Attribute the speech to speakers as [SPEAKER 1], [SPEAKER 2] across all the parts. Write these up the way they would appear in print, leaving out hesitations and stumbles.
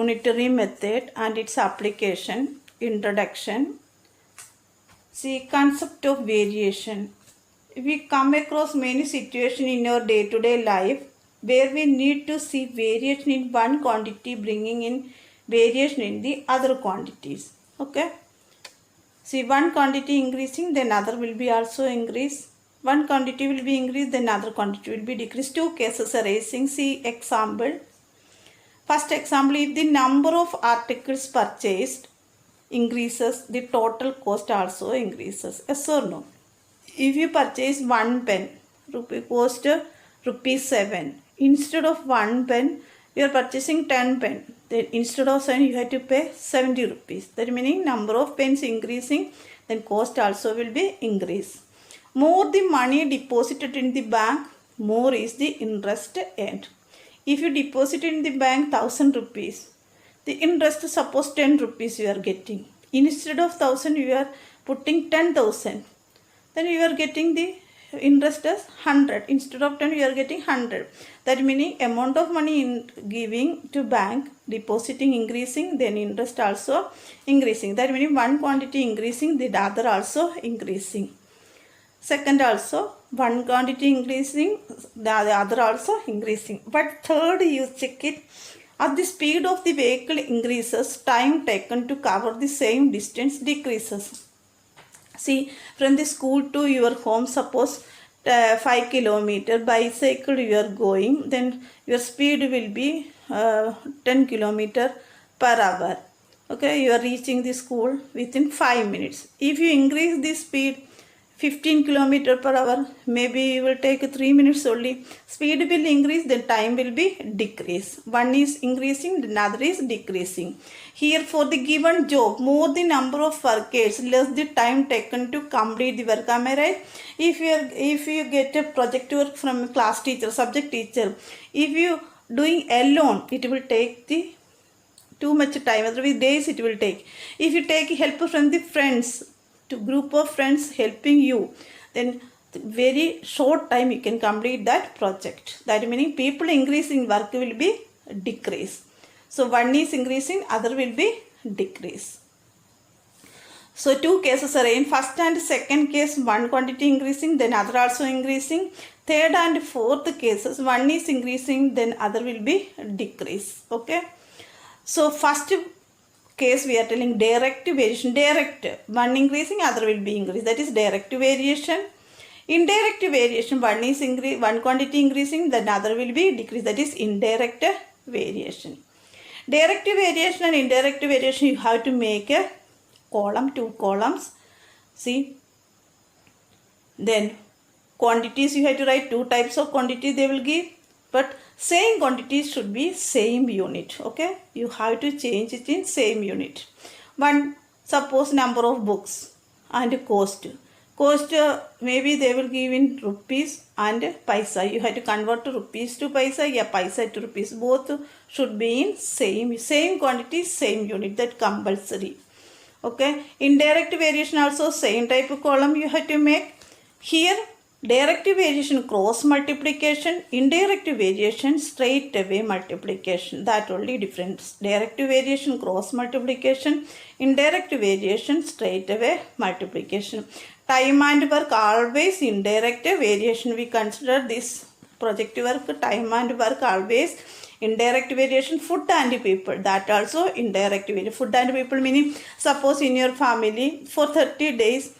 [SPEAKER 1] unitary method and its application. Introduction. See, concept of variation. We come across many situations in our day-to-day life where we need to see variation in one quantity bringing in variation in the other quantities. Okay. See, one quantity increasing, then other will be also increase. One quantity will be increased, then other quantity will be decreased. Two cases arising. See example. First example, if the number of articles purchased increases, the total cost also increases. Yes or no? If you purchase one pen, cost rupees 7. Instead of one pen, you are purchasing 10 pen. Then instead of 7, you have to pay 70 rupees. That meaning number of pens increasing, then cost also will be increase. More the money deposited in the bank, more is the interest earned. If you deposit in the bank 1000 rupees, the interest suppose 10 rupees you are getting. Instead of 1000 you are putting 10,000. Then you are getting the interest as 100. Instead of 10 you are getting 100. That meaning amount of money in giving to bank, depositing increasing, then interest also increasing. That meaning one quantity increasing, the other also increasing. Second also, one quantity increasing, the other also increasing. But third, you check it. As the speed of the vehicle increases, time taken to cover the same distance decreases. See, from the school to your home, suppose 5 kilometer bicycle you are going, then your speed will be 10 kilometer per hour. Okay, you are reaching the school within 5 minutes. If you increase the speed 15 km per hour, maybe you will take 3 minutes only. Speed will increase, then time will be decrease. One is increasing, the other is decreasing. Here for the given job, more the number of workers, less the time taken to complete the work. Am I right? If you get a project work from a class teacher, subject teacher, if you doing alone, it will take the too much time. Otherwise days it will take. If you take help from the friends, to group of friends helping you, then very short time you can complete that project. That meaning people increasing work will be decrease. So one is increasing, other will be decrease. So two cases are in first and second case, one quantity increasing, then other also increasing. Third and fourth cases, one is increasing, then other will be decrease. Okay. So first case we are telling direct variation. Direct, one increasing, other will be increased. That is direct variation. Indirect variation, one quantity increasing, then other will be decreased. That is indirect variation. Direct variation and indirect variation, you have to make a column, two columns. See, then quantities you have to write two types of quantities they will give, but same quantities should be same unit. Okay, you have to change it in same unit. One, suppose number of books and cost. Cost maybe they will give in rupees and paisa. You have to convert to rupees to paisa, yeah, paisa to rupees. Both should be in same quantity, same unit. That compulsory. Okay, indirect variation also same type of column you have to make. Here direct variation cross multiplication, indirect variation straight away multiplication. That only difference. Direct variation cross multiplication, indirect variation straight away multiplication. Time and work always indirect variation. We consider this project work, time and work always indirect variation. Food and people, that also indirect variation. Food and people meaning suppose in your family for 30 days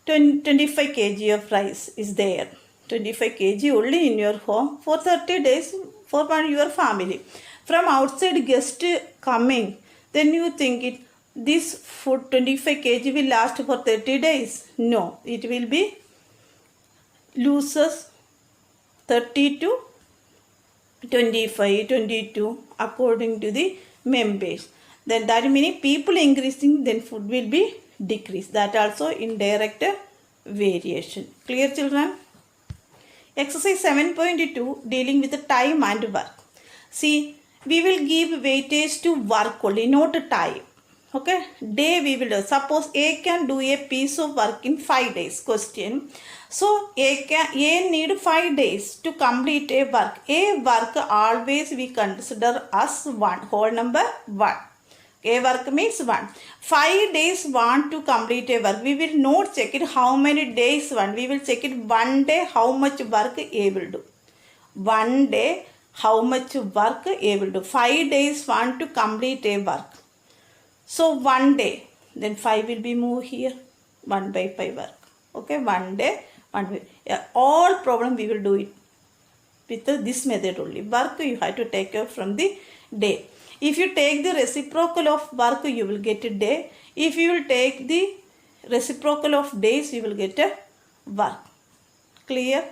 [SPEAKER 1] 25 kg of rice is there. 25 kg only in your home for 30 days for your family. From outside guest coming, then you think this food 25 kg will last for 30 days. No, it will be loses 30 to 25, 22 according to the members. Then that meaning people increasing, then food will be decrease. That also indirect variation. Clear, children? Exercise 7.2 dealing with the time and work. See, we will give weightage to work only, not time. Okay, day we will do. Suppose A can do a piece of work in 5 days. Question. So A need 5 days to complete a work. A work always we consider as 1. Whole number 1. A work means 1. 5 days want to complete a work. We will not check it how many days one. We will check it 1 day how much work A will do. 1 day how much work A will do. 5 days want to complete a work. So 1 day, then 5 will be moved here, 1 by 5 work. Okay, 1 day, 1 day. Yeah, all problem we will do it with this method only. Work you have to take out from the day. If you take the reciprocal of work, you will get a day. If you will take the reciprocal of days, you will get a work. Clear?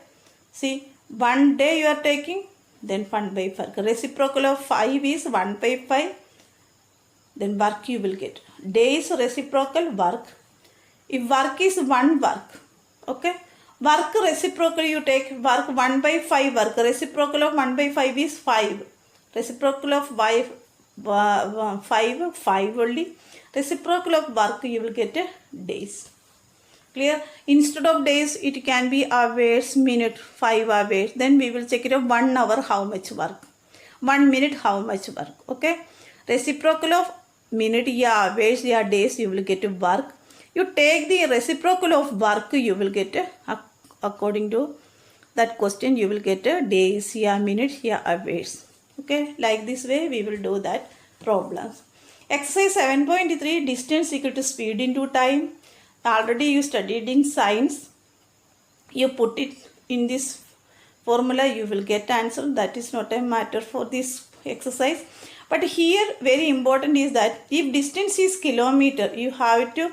[SPEAKER 1] See, 1 day you are taking, then 1 by 5. Reciprocal of 5 is 1 by 5. Then work you will get. Day is reciprocal work. If work is 1 work, okay. Work reciprocal you take work 1 by 5 work. Reciprocal of 1 by 5 is 5. Reciprocal of 5 only. Reciprocal of work you will get days. Clear? Instead of days it can be hours, minute, 5 hours. Then we will check it out 1 hour how much work. 1 minute how much work. Okay. Reciprocal of minute, yeah, hours, yeah, days, you will get work. You take the reciprocal of work, you will get according to that question, you will get days, yeah, minutes, yeah, hours. Okay, like this way we will do that problems. Exercise 7.3, distance equal to speed into time. Already you studied in science. You put it in this formula, you will get answer. That is not a matter for this exercise. But here very important is that if distance is kilometer, you have to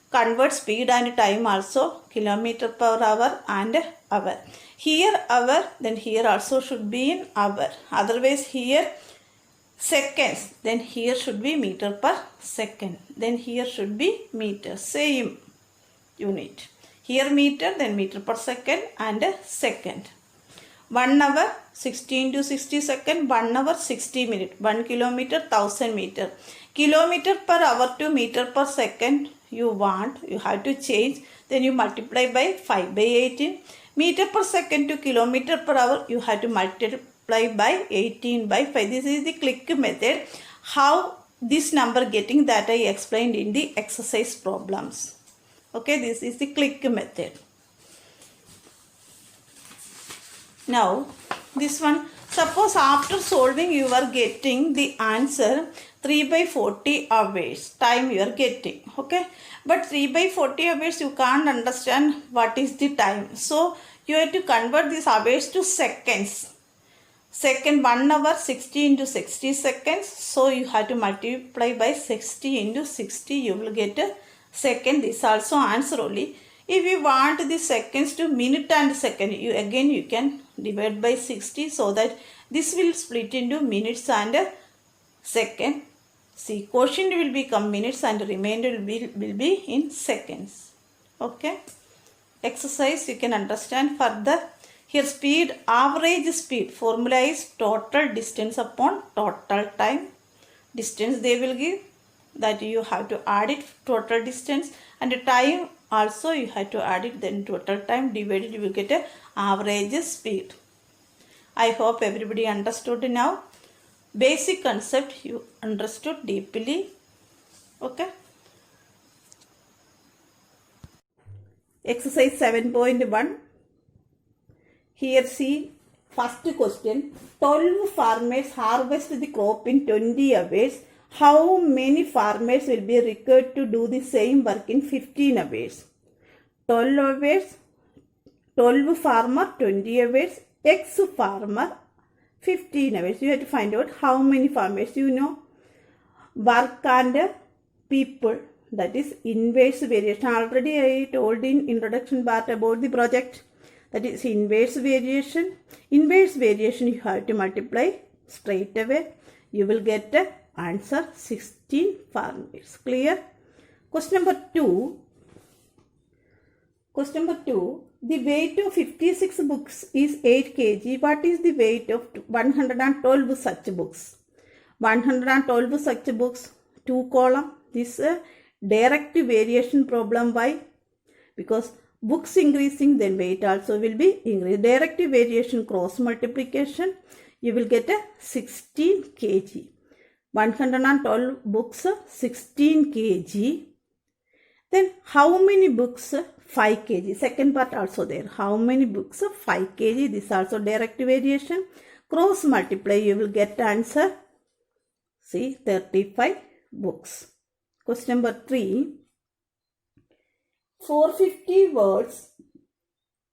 [SPEAKER 1] convert speed and time also, kilometer per hour and hour. Here hour, then here also should be in hour. Otherwise here seconds, then here should be meter per second. Then here should be meter, same unit. Here meter, then meter per second and second. 1 hour 60 into 60 second, 1 hour 60 minutes, 1 kilometer 1000 meter. Kilometer per hour to meter per second you want, you have to change, then you multiply by 5 by 18. Meter per second to kilometer per hour you have to multiply by 18 by 5. This is the click method. How this number getting, that I explained in the exercise problems. Okay, this is the click method. Now, this one, suppose after solving you are getting the answer 3 by 40 hours, time you are getting, okay. But 3 by 40 hours you can't understand what is the time. So, you have to convert these hours to seconds. Second, 1 hour 60 into 60 seconds. So, you have to multiply by 60 into 60, you will get a second. This also answer only. If you want the seconds to minute and second, you can divide by 60, so that this will split into minutes and second. See, quotient will become minutes and remainder will be in seconds. Okay. Exercise you can understand further. Here speed, average speed, formula is total distance upon total time. Distance they will give, that you have to add it, total distance, and time also you have to add it, then total time divided you will get a average speed. I hope everybody understood now. Basic concept you understood deeply. Okay. Exercise 7.1. Here see first question. 12 farmers harvest the crop in 20 hours. How many farmers will be required to do the same work in 15 hours? 12 hours, 12 farmer, 20 hours, X farmer, 15 hours. You have to find out how many farmers. You know, work and people, that is inverse variation. Already I told in introduction part about the project. That is inverse variation. Inverse variation you have to multiply straight away. You will get the answer 16 farmers. Clear? Question number 2. Question number 2. The weight of 56 books is 8 kg. What is the weight of 112 such books? 112 such books, 2 column, This direct variation problem. Why? Because books increasing, then weight also will be increased. Direct variation cross multiplication, you will get a 16 kg. 112 books, 16 kg. Then how many books? 5 kg. Second part also there. How many books? 5 kg. This also direct variation. Cross multiply, you will get answer. See, 35 books. Question number 3. 450 words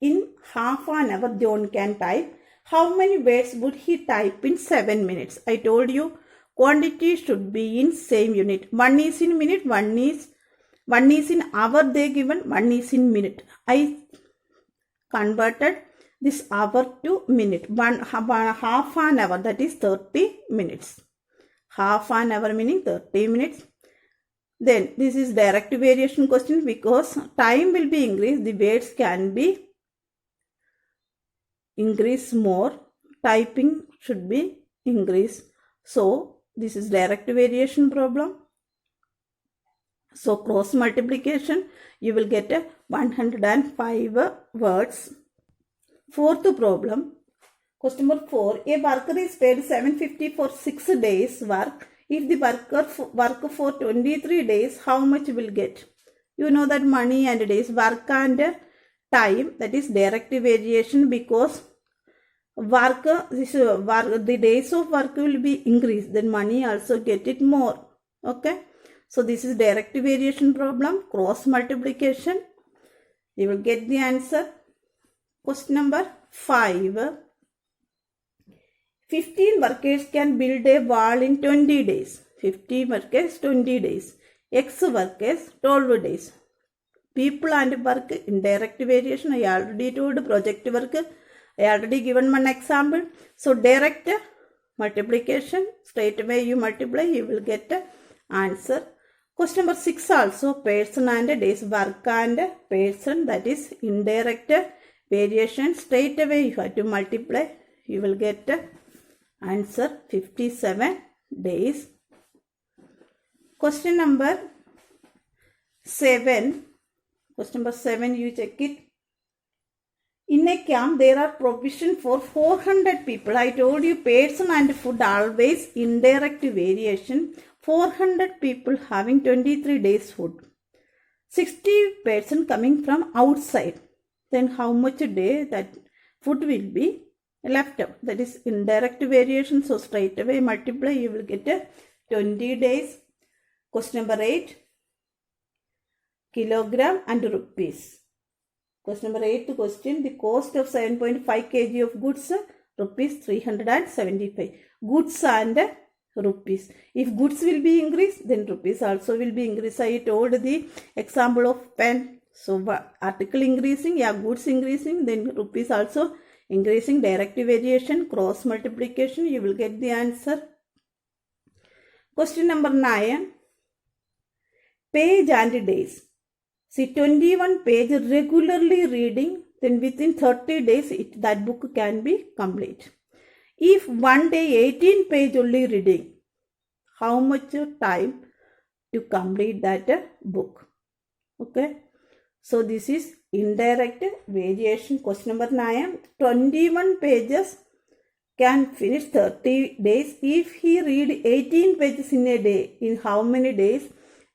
[SPEAKER 1] in half an hour John can type. How many words would he type in 7 minutes? I told you quantity should be in same unit. One is in minute, one is in hour they given, one is in minute. I converted this hour to minute. Half an hour, that is 30 minutes. Half an hour meaning 30 minutes. Then this is direct variation question because time will be increased. The words can be increased more. Typing should be increased. So this is direct variation problem. So cross multiplication, you will get 105 words. Fourth problem. Question number 4. A worker is paid 750 for 6 days work. If the worker work for 23 days, how much will get? You know that money and days, work and time, that is direct variation because the days of work will be increased, then money also get it more. Okay. So this is direct variation problem, cross multiplication. You will get the answer. Question number 5. 15 workers can build a wall in 20 days. 50 workers, 20 days. X workers, 12 days. People and work in direct variation. I already told project work. I already given one example. So direct multiplication, straight away you multiply, you will get answer. Question number 6 also, person and days, work and person, that is indirect variation. Straight away you have to multiply, you will get answer 57 days. Question number 7. Question number 7, you check it. In a camp, there are provision for 400 people. I told you person and food always indirect variation. 400 people having 23 days food. 60% coming from outside. Then how much day that food will be left out? That is indirect variation. So straight away multiply, you will get 20 days. Question number 8. Kilogram and rupees. Question number 8 question. The cost of 7.5 kg of goods, rupees 375. Goods and rupees. If goods will be increased, then rupees also will be increased. I told the example of pen. So article increasing, yeah, goods increasing, then rupees also increasing. Direct variation, cross multiplication, you will get the answer. Question number 9. Page and days. See, 21 page regularly reading, then within 30 days that book can be complete. If one day 18 page only reading, how much time to complete that book? Okay. So this is indirect variation. Question number 9. 21 pages can finish 30 days. If he read 18 pages in a day, in how many days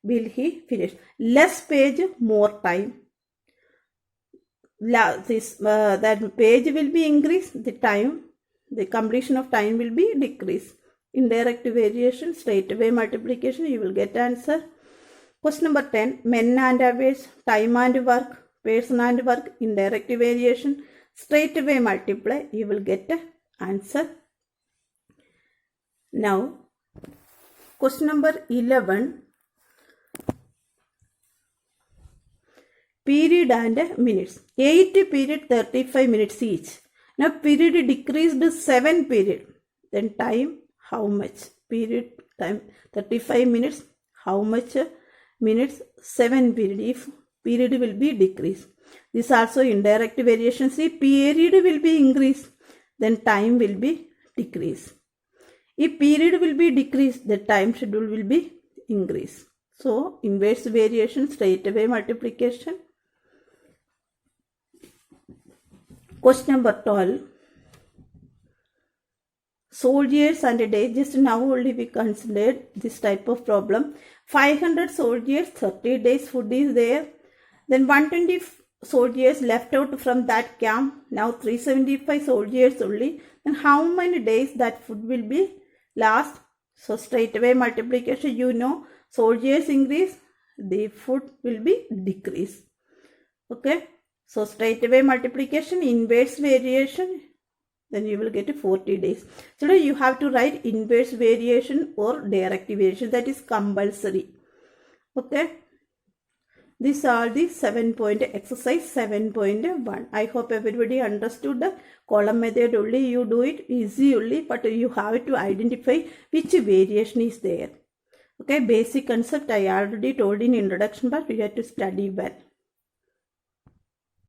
[SPEAKER 1] will he finish? Less page, more time. That page will be increased, the time, the completion of time will be decreased. Indirect variation, straight away multiplication, you will get answer. Question number 10. Men and hours, time and work, person and work, indirect variation, straight away multiply, you will get answer. Now, question number 11. Period and minutes. 8 period, 35 minutes each. Now period decreased to 7 period. Then time, how much? Period, time, 35 minutes. How much minutes? 7 period. If period will be decreased. This also indirect variation. See, period will be increased. Then time will be decreased. If period will be decreased, the time schedule will be increased. So inverse variation, straight away multiplication. Question number 12. Soldiers and days. Just now only we considered this type of problem. 500 soldiers, 30 days food is there. Then 120 soldiers left out from that camp. Now 375 soldiers only. Then how many days that food will be last? So straight away multiplication, you know, soldiers increase, the food will be decrease. Okay. So straight away multiplication, inverse variation, then you will get 40 days. So you have to write inverse variation or direct variation, that is compulsory. Okay. These are the 7-point exercise 7.1. I hope everybody understood the column method only. You do it easy only, but you have to identify which variation is there. Okay, basic concept I already told in introduction, but you have to study well.